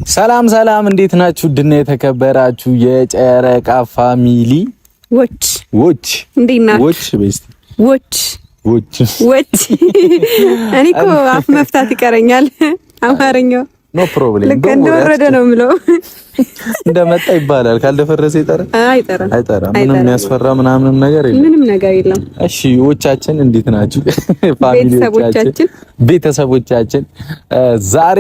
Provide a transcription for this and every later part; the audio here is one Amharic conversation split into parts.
ሰላም ሰላም፣ እንዴት ናችሁ? ድና የተከበራችሁ የጨረቃ ፋሚሊ ዎች እንዴት ናችሁ? ዎች እኔ እኮ አፍ መፍታት ይቀረኛል አማርኛው ኖ ፕሮብሌም። ልክ እንደወረደ ነው የምለው። እንደመጣ ይባላል። ካልደፈረሰ አይጠራም። ምንም የሚያስፈራ ምናምን ነገር የለም። ምንም ነገር የለም። እሺ ዎቻችን እንዴት ናችሁ? ቤተሰቦቻችን ዛሬ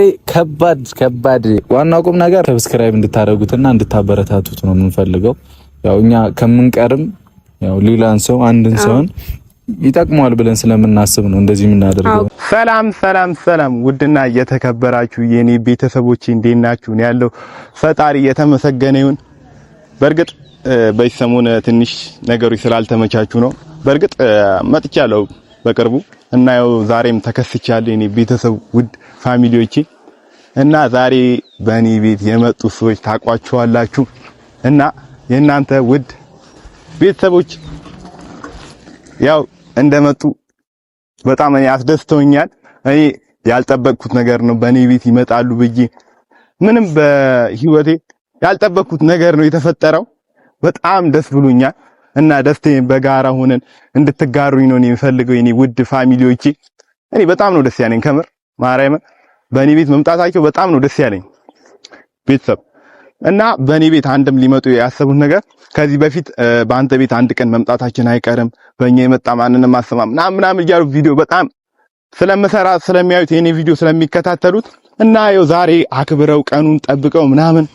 ከባድ ዋናው ቁም ነገር ሰብስክራይብ እንድታደርጉትና እንድታበረታቱት ነው የምንፈልገው። ያው እኛ ከምንቀርም ያው ሌላን ሰው አንድን ሰውን ይጠቅማል ብለን ስለምናስብ ነው እንደዚህ የምናደርገው። ሰላም ውድና የተከበራችሁ የኔ ቤተሰቦች እንዴት ናችሁ? ነው ያለው። ፈጣሪ የተመሰገነ ይሁን። በርግጥ በዚህ ሰሞን ትንሽ ነገሮች ስላልተመቻቹ ነው። በርግጥ መጥቻለሁ በቅርቡ እና ያው ዛሬም ተከስቻለሁ የኔ ቤተሰብ ውድ ፋሚሊዎቼ እና ዛሬ በእኔ ቤት የመጡ ሰዎች ታቋቸዋላችሁ እና የእናንተ ውድ ቤተሰቦች ያው እንደመጡ በጣም እኔ አስደስተውኛል። እኔ ያልጠበቅኩት ነገር ነው። በእኔ ቤት ይመጣሉ ብዬ ምንም በህይወቴ ያልጠበቅኩት ነገር ነው የተፈጠረው። በጣም ደስ ብሎኛል እና ደስታዬን በጋራ ሆነን እንድትጋሩኝ ነው የምፈልገው የኔ ውድ ፋሚሊዎቼ። እኔ በጣም ነው ደስ ያለኝ ከምር ማርያም፣ በእኔ ቤት መምጣታቸው በጣም ነው ደስ ያለኝ ቤተሰብ እና በእኔ ቤት አንድም ሊመጡ ያሰቡት ነገር ከዚህ በፊት በአንተ ቤት አንድ ቀን መምጣታችን አይቀርም፣ በእኛ የመጣ ማንንም አሰማም ምናምን እያሉ ቪዲዮ በጣም ስለምሰራ ስለሚያዩት የኔ ቪዲዮ ስለሚከታተሉት እና ይኸው ዛሬ አክብረው ቀኑን ጠብቀው ምናምን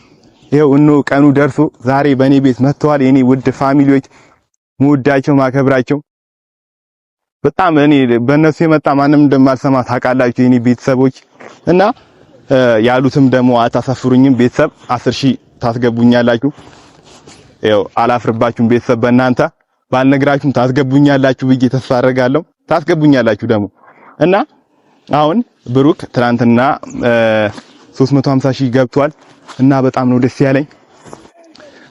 ይኸው ቀኑ ደርሶ ዛሬ በእኔ ቤት መጥተዋል። የኔ ውድ ፋሚሊዎች መወዳቸው ማከብራቸው በጣም እኔ በእነሱ የመጣ ማንም እንደማልሰማ ታውቃላችሁ የኔ ቤተሰቦች እና ያሉትም ደግሞ አታሳፍሩኝም ቤተሰብ 10,000 ታስገቡኛላችሁ። ያው አላፍርባችሁም ቤተሰብ በእናንተ ባልነግራችሁም ታስገቡኛላችሁ ብዬ ተስፋ አደርጋለሁ። ታስገቡኛላችሁ ደግሞ እና አሁን ብሩክ ትናንትና 350,000 ገብቷል እና በጣም ነው ደስ ያለኝ።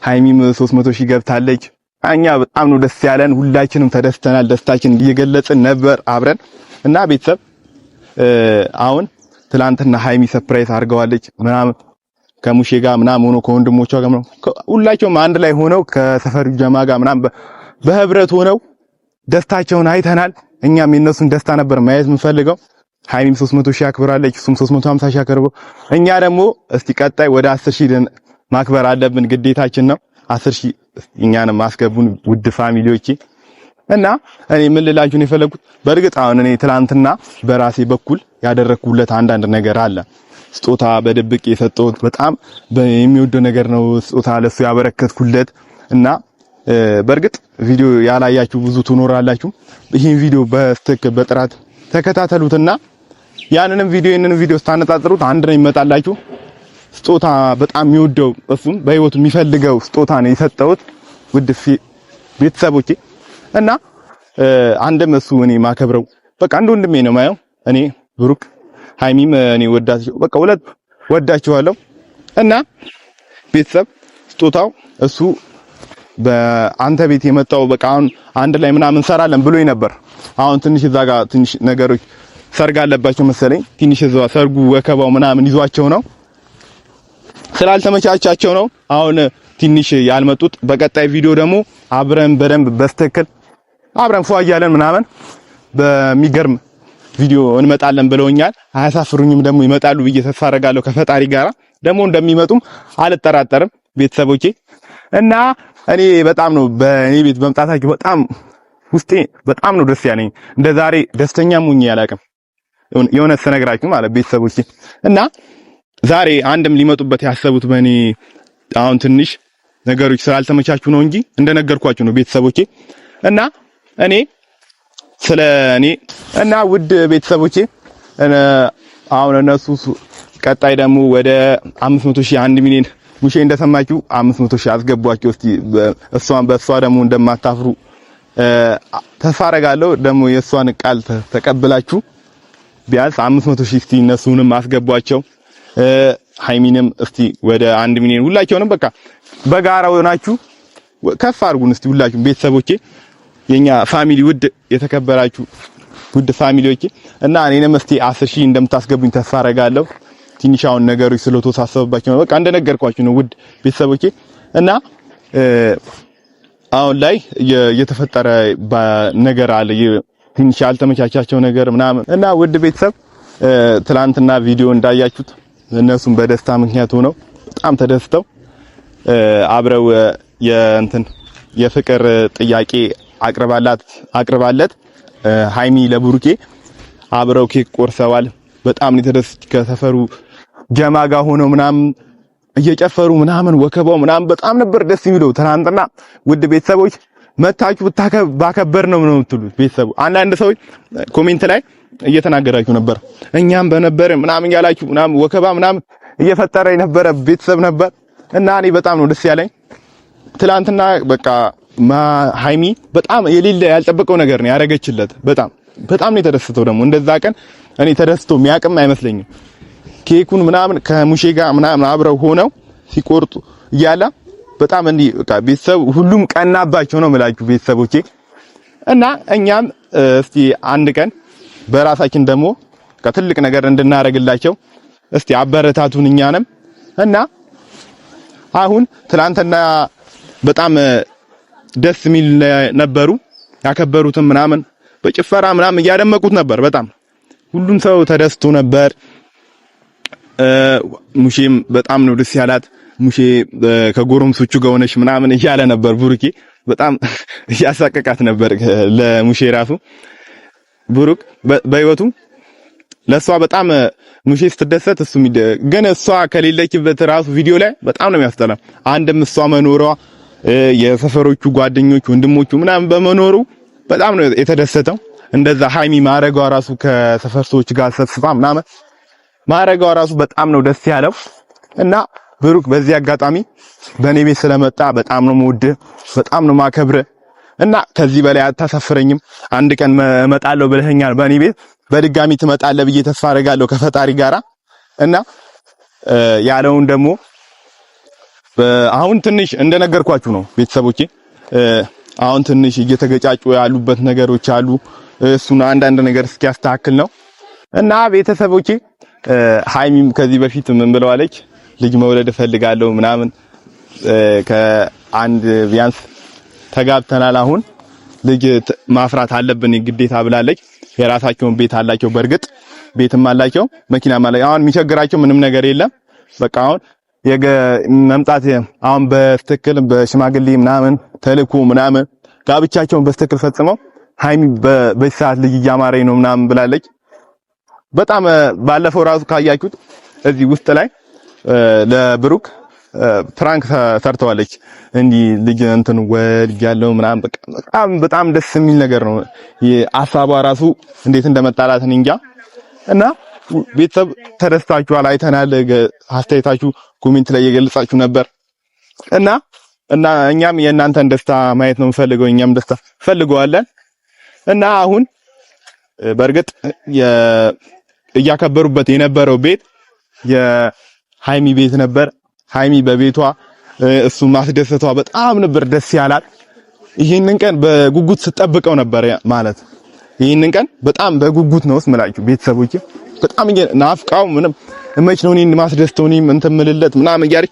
ሃይሚም 300,000 ገብታለች። እኛ በጣም ነው ደስ ያለን። ሁላችንም ተደስተናል። ደስታችን እየገለጽን ነበር አብረን እና ቤተሰብ አሁን ትላንትና ሃይሚ ሰርፕራይዝ አድርገዋለች ምናምን ከሙሼ ጋር ምናምን ሆኖ ከወንድሞቿ ጋር ምናምን ሁላቸውም አንድ ላይ ሆነው ከሰፈሩ ጀማ ጋር ምናምን በህብረት ሆነው ደስታቸውን አይተናል። እኛም የነሱን ደስታ ነበር ማየት የምንፈልገው። ሃይሚም 300,000 አክብራለች፣ እሱም 350,000 አክብሮ እኛ ደግሞ እስቲ ቀጣይ ወደ 10,000 ማክበር አለብን፣ ግዴታችን ነው። 10,000 እኛንም ማስገቡን ውድ ፋሚሊዎቼ እና እኔ ምን ልላችሁ ነው የፈለኩት፣ በእርግጥ አሁን እኔ ትላንትና በራሴ በኩል ያደረኩለት አንዳንድ ነገር አለ። ስጦታ በድብቅ የሰጠሁት በጣም የሚወደው ነገር ነው። ስጦታ ለሱ ያበረከትኩለት እና በእርግጥ ቪዲዮ ያላያችሁ ብዙ ትኖራላችሁ። ይሄን ቪዲዮ በጥራት ተከታተሉትና ያንንም ቪዲዮ ስታነጻጽሩት አንድ ነው ይመጣላችሁ። ስጦታ በጣም የሚወደው እሱም በህይወቱ የሚፈልገው ስጦታ ነው የሰጠሁት ውድ ቤተሰቦቼ እና አንድም እሱ እኔ ማከብረው በቃ አንድ ወንድሜ ነው ማየው። እኔ ብሩክ ሃይሚም እኔ በቃ ሁለት ወዳቸዋለሁ እና ቤተሰብ ስጦታው እሱ በአንተ ቤት የመጣው በቃ አሁን አንድ ላይ ምናምን እንሰራለን ብሎኝ ነበር። አሁን ትንሽ እዛ ጋር ትንሽ ነገሮች ሰርግ አለባቸው መሰለኝ። ትንሽ እዛ ሰርጉ ወከባው ምናምን ይዟቸው ነው ስላልተመቻቻቸው ነው አሁን ትንሽ ያልመጡት። በቀጣይ ቪዲዮ ደግሞ አብረን በደንብ በስተክል አብረን ፏያለን ምናምን በሚገርም ቪዲዮ እንመጣለን ብለውኛል። አያሳፍሩኝም ደግሞ ይመጣሉ ብዬ ተስፋ አደርጋለሁ። ከፈጣሪ ጋር ደግሞ እንደሚመጡም አልጠራጠርም ቤተሰቦቼ እና እኔ በጣም ነው በእኔ ቤት መምጣታችሁ በጣም ውስጤ በጣም ነው ደስ ያለኝ። እንደ ዛሬ ደስተኛ ሙኝ ያላቅም የሆነ ስነግራችሁ ማለት ቤተሰቦቼ እና ዛሬ አንድም ሊመጡበት ያሰቡት በእኔ አሁን ትንሽ ነገሮች ስላልተመቻቹ ነው እንጂ እንደነገርኳችሁ ነው ቤተሰቦቼ እና እኔ ስለኔ እና ውድ ቤተሰቦቼ አሁን እነሱ ቀጣይ ደግሞ ወደ 500,000 1 ሚሊዮን ሙሼ እንደሰማችሁ 500,000 አስገቧቸው እስቲ። በእሷ ደግሞ እንደማታፍሩ ተስፋ አደርጋለሁ። ደግሞ የእሷን ቃል ተቀብላችሁ ቢያንስ 500,000 እስቲ እነሱንም አስገቧቸው። ሃይሚንም እስቲ ወደ 1 ሚሊዮን ሁላቸውንም በቃ በጋራ ሆናችሁ ከፍ አድርጉን እስቲ ሁላችሁም ቤተሰቦቼ የኛ ፋሚሊ ውድ የተከበራችሁ ውድ ፋሚሊዎቼ እና እኔንም እስቲ 10,000 እንደምታስገቡኝ ተስፋ አደርጋለሁ። ትንሽ አሁን ነገሮች ስለተወሳሰበባቸው ነው። በቃ እንደነገርኳችሁ ነው ውድ ቤተሰቦቼ። እና አሁን ላይ የተፈጠረ ነገር አለ ትንሽ ያልተመቻቻቸው ነገር ምናምን እና ውድ ቤተሰብ ትላንትና ቪዲዮ እንዳያችሁት እነሱም በደስታ ምክንያት ሆነው በጣም ተደስተው አብረው የፍቅር ጥያቄ አቅርባለት ሃይሚ ለብሩኬ አብረው ኬክ ቆርሰዋል። በጣም የተደሰት ከሰፈሩ ጀማ ጋር ሆነው ምናምን እየጨፈሩ ምናምን ወከባው ምናምን በጣም ነበር ደስ የሚለው ትናንትና። ውድ ቤተሰቦች መታችሁ ባከበር ነው የምትሉት ቤተሰቡ። አንዳንድ ሰዎች ኮሜንት ላይ እየተናገራችሁ ነበር እኛም በነበር ምናምን ያላችሁ ምናምን ወከባ ምናምን እየፈጠረ የነበረ ቤተሰብ ነበር እና እኔ በጣም ነው ደስ ያለኝ ትናንትና። በቃ ሃይሚ በጣም የሌለ ያልጠበቀው ነገር ነው ያደረገችለት። በጣም ነው የተደሰተው። ደግሞ እንደዛ ቀን እኔ ተደስቶ የሚያቅም አይመስለኝም። ኬኩን ምናምን ከሙሼ ጋር ምናምን አብረው ሆነው ሲቆርጡ እያለ በጣም እንዲህ በቃ ቤተሰብ ሁሉም ቀናባቸው ነው የምላችሁ ቤተሰቦቼ። እና እኛም እስቲ አንድ ቀን በራሳችን ደግሞ ከትልቅ ነገር እንድናረግላቸው እስቲ አበረታቱን እኛንም። እና አሁን ትላንትና በጣም ደስ የሚል ነበሩ ያከበሩትም ምናምን በጭፈራ ምናምን እያደመቁት ነበር። በጣም ሁሉም ሰው ተደስቶ ነበር። ሙሼም በጣም ነው ደስ ያላት። ሙሼ ከጎረምሶቹ ጋር ሆነሽ ምናምን እያለ ነበር። ብሩኬ በጣም እያሳቀቃት ነበር ለሙሼ ራሱ። ብሩክ በህይወቱ ለሷ በጣም ሙሼ ስትደሰት እሱ ግን እሷ ከሌለችበት ራሱ ቪዲዮ ላይ በጣም ነው የሚያስጠላው። አንድም እሷ መኖሯ የሰፈሮቹ ጓደኞቹ ወንድሞቹ ምናምን በመኖሩ በጣም ነው የተደሰተው። እንደዛ ሃይሚ ማረጋው ራሱ ከሰፈር ሰዎች ጋር ሰብስባ ምናምን ማረጋው ራሱ በጣም ነው ደስ ያለው። እና ብሩክ በዚህ አጋጣሚ በኔ ቤት ስለመጣ በጣም ነው የምወድህ፣ በጣም ነው ማከብርህ እና ከዚህ በላይ አታሳፍረኝም። አንድ ቀን እመጣለሁ ብለኸኛል በኔ ቤት፣ በድጋሚ ትመጣለህ ብዬ ተስፋ አደርጋለሁ ከፈጣሪ ጋራ። እና ያለውን ደግሞ አሁን ትንሽ እንደነገርኳችሁ ነው ቤተሰቦቼ። አሁን ትንሽ እየተገጫጩ ያሉበት ነገሮች አሉ። እሱን አንዳንድ ነገር እስኪያስተካክል ነው። እና ቤተሰቦቼ ሃይሚም ከዚህ በፊት ምን ብለዋለች? ልጅ መውለድ እፈልጋለሁ ምናምን ከአንድ ቢያንስ ተጋብተናል፣ አሁን ልጅ ማፍራት አለብን ግዴታ ብላለች። የራሳቸውን ቤት አላቸው፣ በእርግጥ ቤትም አላቸው፣ መኪናም አላቸው። አሁን የሚቸግራቸው ምንም ነገር የለም። በቃ አሁን መምጣት አሁን በትክክል በሽማግሌ ምናምን ተልኮ ምናምን ጋብቻቸውን በትክክል ፈጽመው ሃይሚ በዚህ ሰዓት ልጅ እያማረኝ ነው ምናምን ብላለች። በጣም ባለፈው ራሱ ካያችሁት እዚህ ውስጥ ላይ ለብሩክ ፍራንክ ሰርተዋለች። እንዲህ ልጅ እንትን ወልጅ ያለው ምናምን በጣም ደስ የሚል ነገር ነው። የአሳቧ ራሱ እንዴት እንደመጣላት እንጃ። እና ቤተሰብ ተደስታችኋል፣ አይተናል። አስተያየታችሁ ኮሜንት ላይ የገለጻችሁ ነበር። እና እኛም የእናንተን ደስታ ማየት ነው የምፈልገው፣ እኛም ደስታ ፈልገዋለን። እና አሁን በእርግጥ እያከበሩበት የነበረው ቤት የሃይሚ ቤት ነበር። ሃይሚ በቤቷ እሱ ማስደሰቷ በጣም ነበር ደስ ያላት። ይህንን ቀን በጉጉት ስጠብቀው ነበር ማለት ይህንን ቀን በጣም በጉጉት ነው ስምላችሁ ቤተሰቦቼ። በጣም ናፍቃው ምንም እመች ነው እኔን ማስደስተው እኔም እንትን ምልለት ምናምን እያለች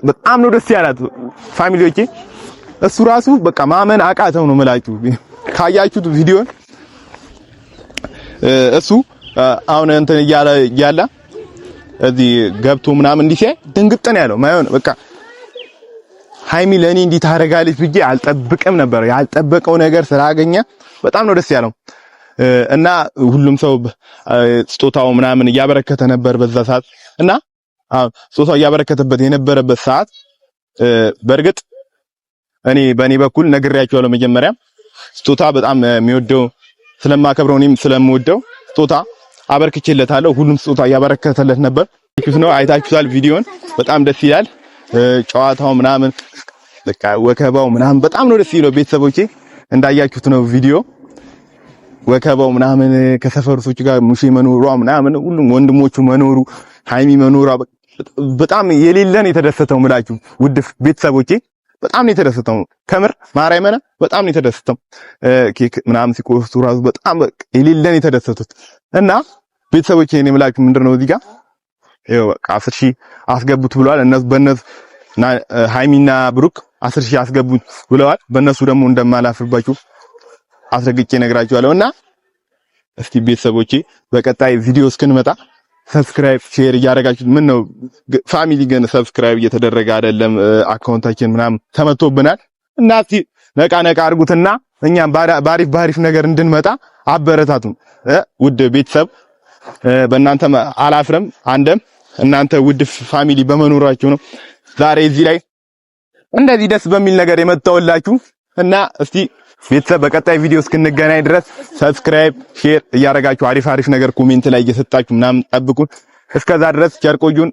በጣም ነው ደስ ያላት ፋሚሊዎቼ። እሱ ራሱ በቃ ማመን አቃተው ነው ምላችሁ ካያችሁት ቪዲዮን። እሱ አሁን እንትን እያለ እዚህ ገብቶ ምናምን እንዲህ ሲያይ ድንግጥ ነው ያለው። ማይሆን በቃ ሃይሚ ለኔ እንዲህ ታደርጋለች ብዬ አልጠብቅም ነበር። ያልጠበቀው ነገር ስላገኘ በጣም ነው ደስ ያለው። እና ሁሉም ሰው ስጦታው ምናምን እያበረከተ ነበር በዛ ሰዓት። እና ስጦታው እያበረከተበት የነበረበት ሰዓት በእርግጥ እኔ በእኔ በኩል ነግሬያቸዋለሁ። መጀመሪያ ስጦታ በጣም የሚወደው ስለማከብረው እኔም ስለምወደው ስጦታ አበርክቼለታለሁ። ሁሉም ስጦታ እያበረከተለት ነበር። ነው አይታችሁታል ቪዲዮን። በጣም ደስ ይላል። ጨዋታው ምናምን በቃ ወከባው ምናምን በጣም ነው ደስ ይለው። ቤተሰቦቼ እንዳያችሁት ነው ቪዲዮ። ወከባው ምናምን ከሰፈሩ ሰዎች ጋር ሙሼ መኖሯ ምናምን ሁሉም ወንድሞቹ መኖሩ ሃይሚ መኖሯ በጣም የሌለን የተደሰተው ምላችሁ ውድ ቤተሰቦቼ። በጣም ነው የተደሰተው ከምር ማርያምን በጣም ነው የተደሰተው። ኬክ ምናምን ሲቆርሱ ራሱ በጣም የሌለን የተደሰቱት። እና ቤተሰቦቼ እኔ ምላችሁ ምንድነው እዚህ ጋር ይኸው በቃ 10000 አስገቡት ብለዋል። እነሱ በእነሱ ሃይሚና ብሩክ 10000 አስገቡት ብለዋል። በእነሱ ደግሞ እንደማላፍርባችሁ አስረግጬ ነግራችኋለሁ። እና እስቲ ቤተሰቦቼ በቀጣይ ቪዲዮ እስክንመጣ ሰብስክራይብ ሼር እያደረጋችሁ ምን ነው ፋሚሊ ግን ሰብስክራይብ እየተደረገ አይደለም። አካውንታችን ምናምን ተመቶብናል እና እስቲ ነቃ አድርጉትና እኛም ባሪፍ ነገር እንድንመጣ አበረታቱን። ውድ ቤተሰብ በእናንተ አላፍረም። አንደም እናንተ ውድ ፋሚሊ በመኖራችሁ ነው ዛሬ እዚህ ላይ እንደዚህ ደስ በሚል ነገር የመጣውላችሁ እና እስቲ ቤተሰብ በቀጣይ ቪዲዮ እስክንገናኝ ድረስ ሰብስክራይብ ሼር እያደረጋችሁ አሪፍ ነገር ኮሜንት ላይ እየሰጣችሁ ምናምን ጠብቁን። እስከዛ ድረስ ቸር ቆዩን።